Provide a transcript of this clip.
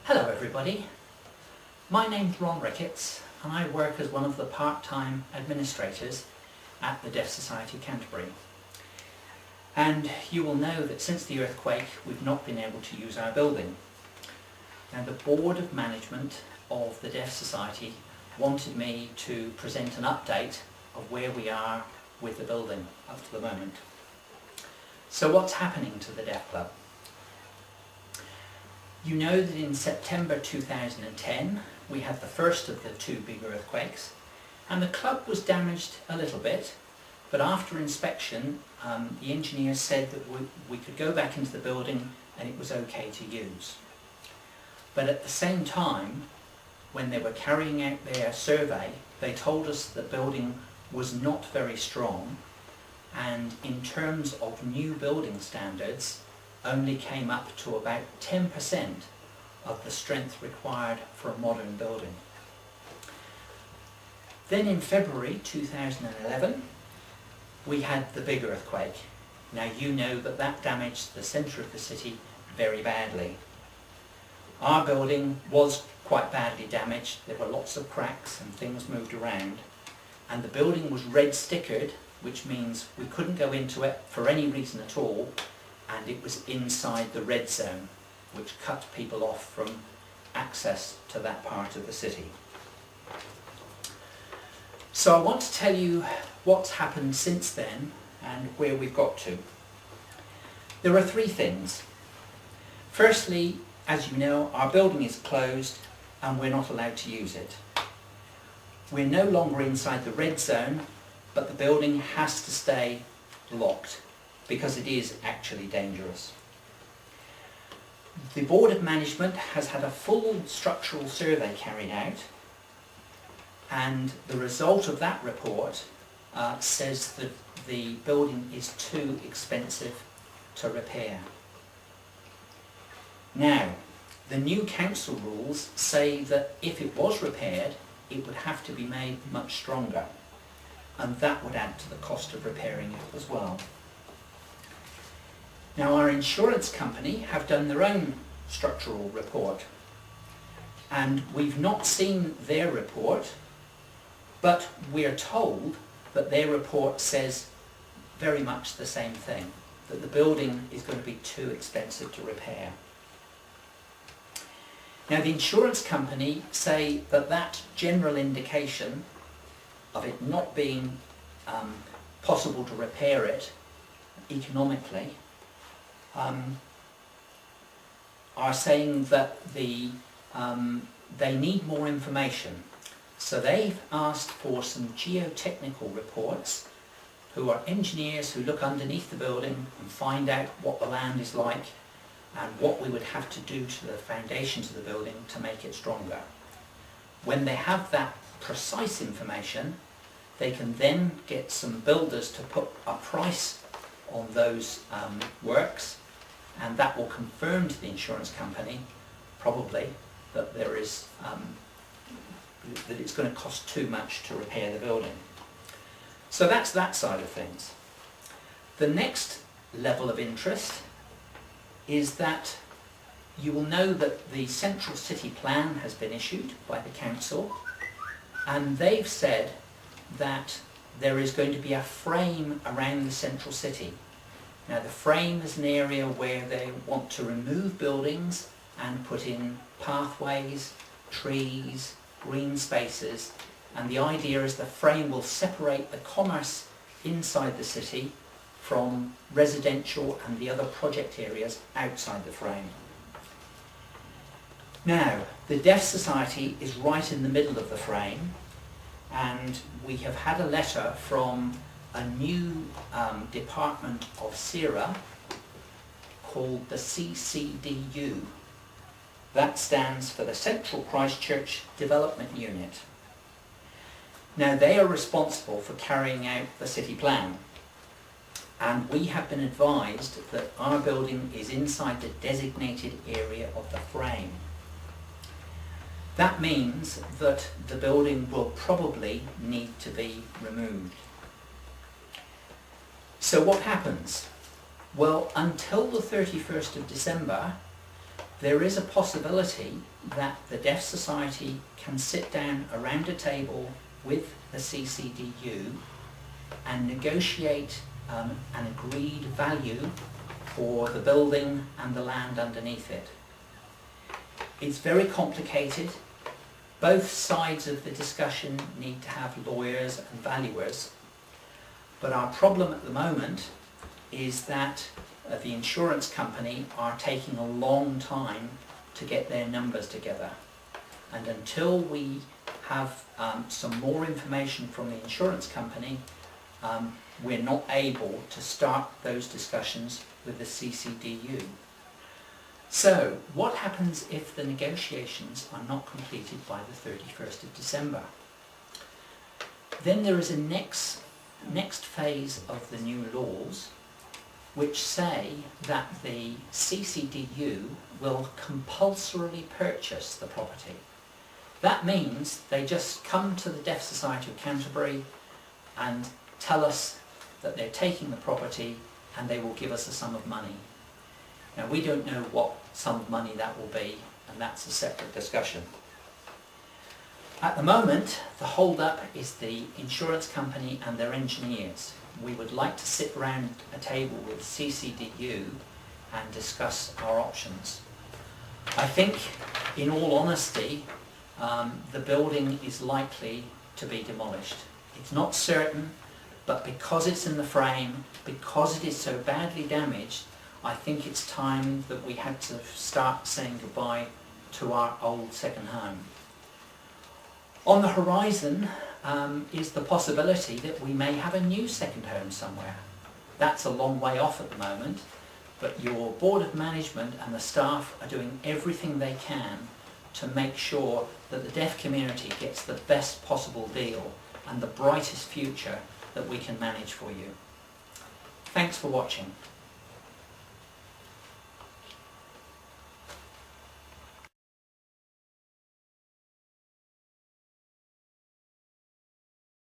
Hello everybody, my name's Ron Ricketts and I work as one of the part-time administrators at the Deaf Society of Canterbury. And you will know that since the earthquake we've not been able to use our building. Now the Board of Management of the Deaf Society wanted me to present an update of where we are with the building up to the moment. So what's happening to the Deaf Club? You know that in September 2010 we had the first of the two big earthquakes and the club was damaged a little bit, but after inspection the engineers said that we could go back into the building and it was okay to use. But at the same time, when they were carrying out their survey, they told us the building was not very strong and in terms of new building standards only came up to about 10% of the strength required for a modern building. Then in February 2011 we had the big earthquake. Now you know that that damaged the centre of the city very badly. Our building was quite badly damaged, there were lots of cracks and things moved around, and the building was red stickered, which means we couldn't go into it for any reason at all, and it was inside the red zone, which cut people off from access to that part of the city. So I want to tell you what's happened since then and where we've got to. There are three things. Firstly, as you know, our building is closed and we're not allowed to use it. We're no longer inside the red zone, but the building has to stay locked, because it is actually dangerous. The Board of Management has had a full structural survey carried out, and the result of that report says that the building is too expensive to repair. Now, the new council rules say that if it was repaired, it would have to be made much stronger, and that would add to the cost of repairing it as well. Now our insurance company have done their own structural report and we've not seen their report, but we're told that their report says very much the same thing, that the building is going to be too expensive to repair. Now the insurance company say that that general indication of it not being possible to repair it economically are saying that they need more information. So they've asked for some geotechnical reports, who are engineers who look underneath the building and find out what the land is like and what we would have to do to the foundations of the building to make it stronger. When they have that precise information, they can then get some builders to put a price on those works, and that will confirm to the insurance company probably that there is that it's going to cost too much to repair the building. So that's that side of things. The next level of interest is that you will know that the Central City Plan has been issued by the council, and they've said that there is going to be a frame around the central city. Now the frame is an area where they want to remove buildings and put in pathways, trees, green spaces, and the idea is the frame will separate the commerce inside the city from residential and the other project areas outside the frame. Now the Deaf Society is right in the middle of the frame, and we have had a letter from a new department of CERA called the CCDU. That stands for the Central Christchurch Development Unit. Now they are responsible for carrying out the city plan, and we have been advised that our building is inside the designated area of the frame. That means that the building will probably need to be removed. So what happens? Well, until the 31st of December, there is a possibility that the Deaf Society can sit down around a table with the CCDU and negotiate an agreed value for the building and the land underneath it. It's very complicated. Both sides of the discussion need to have lawyers and valuers, but our problem at the moment is that the insurance company are taking a long time to get their numbers together, and until we have some more information from the insurance company, we're not able to start those discussions with the CCDU. So, what happens if the negotiations are not completed by the 31st of December? Then there is a next phase of the new laws which say that the CCDU will compulsorily purchase the property. That means they just come to the Deaf Society of Canterbury and tell us that they're taking the property and they will give us a sum of money. Now, we don't know what sum of money that will be, and that's a separate discussion. At the moment, the hold-up is the insurance company and their engineers. We would like to sit around a table with CCDU and discuss our options. I think, in all honesty, the building is likely to be demolished. It's not certain, but because it's in the frame, because it is so badly damaged, I think it's time that we had to start saying goodbye to our old second home. On the horizon is the possibility that we may have a new second home somewhere. That's a long way off at the moment, but your board of management and the staff are doing everything they can to make sure that the deaf community gets the best possible deal and the brightest future that we can manage for you. Thanks for watching.